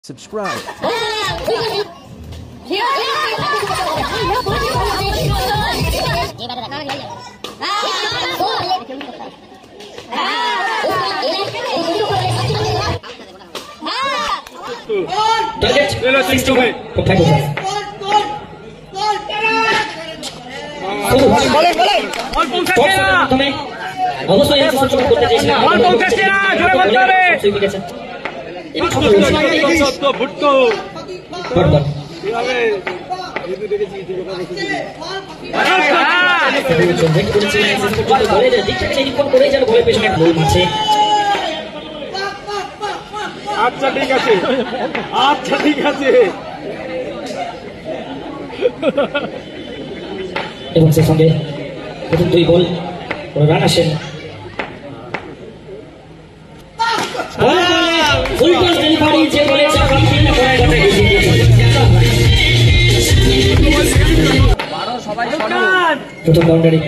subscribe. আচ্ছা ঠিক আছে, আচ্ছা ঠিক আছে। এবং সে সঙ্গে প্রথম দুই বল রান আসেন। প্রথম বাউন্ডারি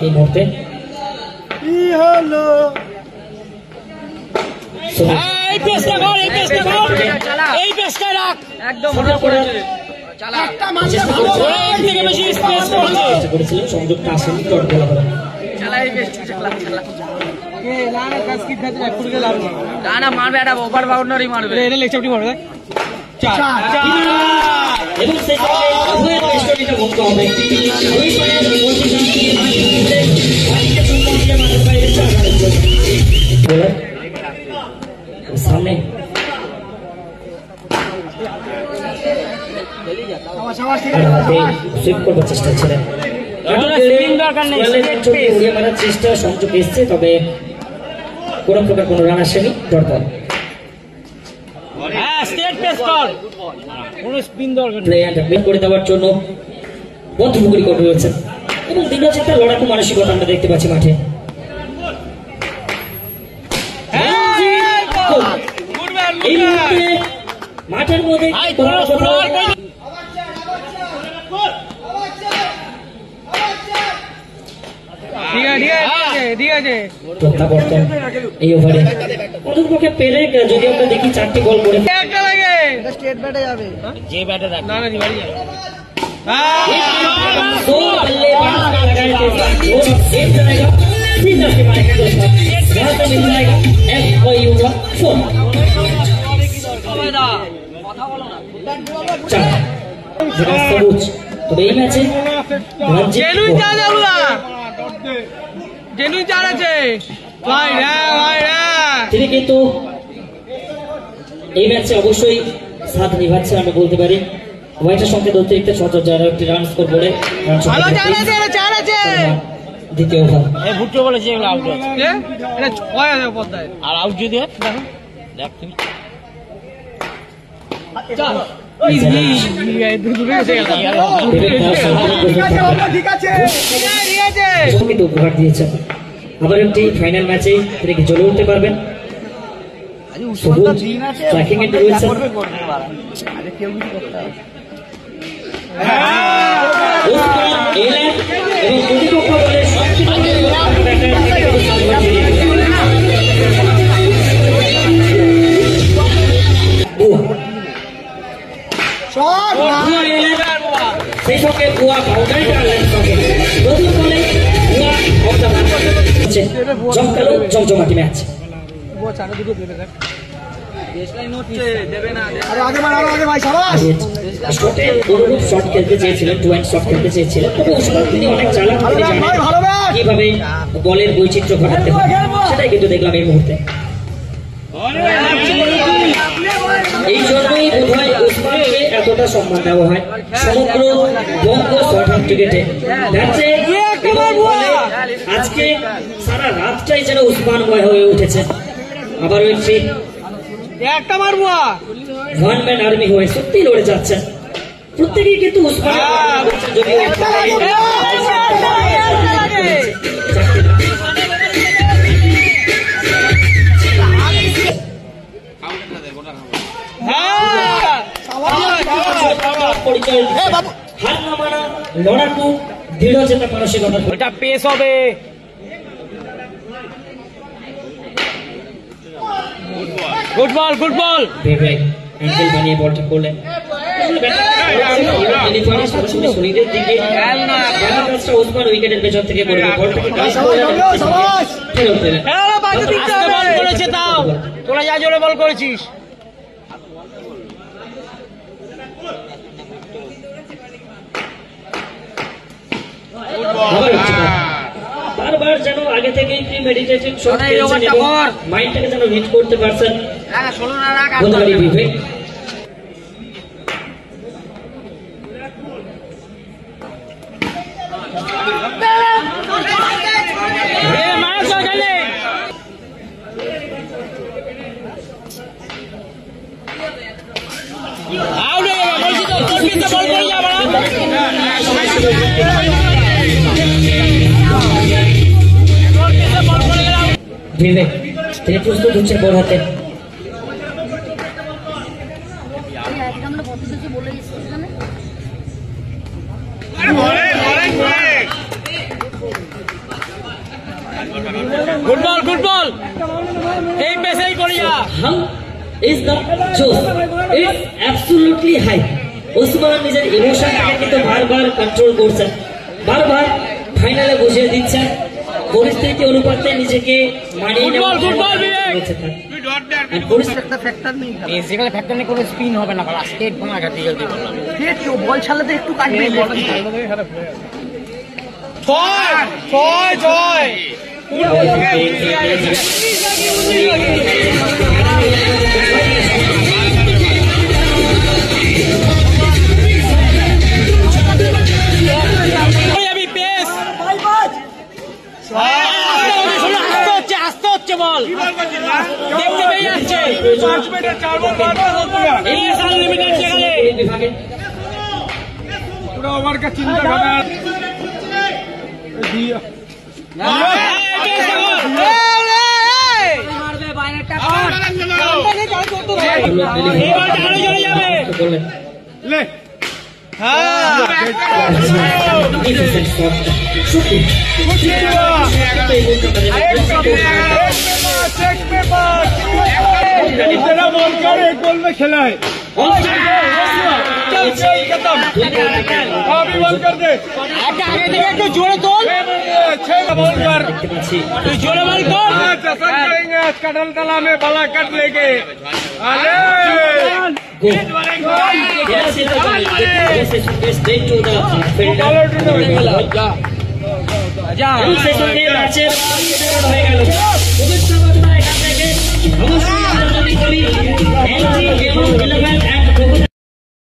এই মুহূর্তে সংযোগটা আসেনি। মারবে একটা ওভার বাউন্ডারি মারবে, এবং সেই সামনে সুইপ করবার চেষ্টা ছিলেন, মারার চেষ্টা সংযোগ এসছে, তবে কোন প্রকার কোন রান আসেনি। দরকার করে দেওয়ার জন্য বন্ধুপুকুরি করে রয়েছেন এবং দৃঢ়চিত্তা লড়াকু মানসিকতা আমরা দেখতে পাচ্ছি মাঠে। এই মুহূর্তে মাঠের মধ্যে প্রত্যাবর্তন এই ওভারে প্রথমপক্ষে পেলে যদি আমরা দেখি 4টি বল করে তবে এই ম্যাচে তিনি কিন্তু এই ম্যাচে অবশ্যই সাথ নিভাচ্ছে আমরা বলতে পারি। হোয়াইটের সংখ্যা অতিরিক্ত 7 একটি রান স্কোর করে দ্বিতীয় ওভার ভুট্টো বলেছে আর আউট যদি দেখ তুমি উপহার দিয়েছেন। আবার একটি ফাইনাল ম্যাচে তিনি কি জ্বলে উঠতে পারবেন? সেই সঙ্গে জমজমাটি ম্যাচ। শট খেলতে চেয়েছিলেন, 2 হ্যান্ড শট খেলতে চেয়েছিলেন, তবে তিনি অনেক চালাক, কিভাবে বলের বৈচিত্র্য ঘটাতে হয় সেটাই কিন্তু দেখলাম এই মুহূর্তে। এই জন্যই বোধ হয় ওসমানকে এতটা সম্মান দেওয়া হয় সমগ্র বঙ্গ সার্টিফিকেটে। আজকে সারা রাতটাই যেন ওসমানময় হয়ে উঠেছে। আবারও একটি একটা মারবো ওয়ান ম্যান আর্মি হয়ে সত্যি লড়ে যাচ্ছেন প্রত্যেকেই কিন্তু উসমান পরিচয় হার না মানা লড়াকু দৃঢ় চেতা মানসিকতা ওটা পেস হবে গুড বল বিবেক অ্যাঙ্গেল বানিয়ে বলটা করলেন শরীরের দিকে ওসমান উইকেটের পেছন থেকে বল করেছে তাও তোরা যা জোরে বল করেছিস বারবার যেন আগে থেকেই প্রিমেডিটেটেড শট খেলছেন এবং মাইন্ডটাকে যেন হিট করতে পারছেন গোলদারি বিবেক বিবেক তিনি প্রস্তুত হচ্ছেন বল হাতে গুড বল এই পেসেই করিয়া হাউ ইজ দ্য জোস ইটস অ্যাবসলিউটলি হাই ওসমান নিজের ইমোশনটাকে কিন্তু বারবার কন্ট্রোল করছেন বারবার ফাইনালে বসিয়ে দিচ্ছেন পরিস্থিতি অনুপাতে নিজেকে মানিয়ে নেওয়া যেখানে ফ্যাক্টর নেই কোনো স্পিন হবে না স্টেট ভাঙা ঘাটি বল ছাড়লে তো একটু কাটবে জয় আসতে হচ্ছে বল দেখতে পেয়ে যাচ্ছে 5 মিনিটে 4 বল আনলিমিটেড সেখানে পুরো ওভার का চিন্তা করবে মারবে বাইরেটা লে गोल में खेला है अभी बॉल कर दे आगे जोड़े तोल 6 बॉल कर जोड़े बॉल कर करेंगे कटल तला में भला कट लेके अरे এবং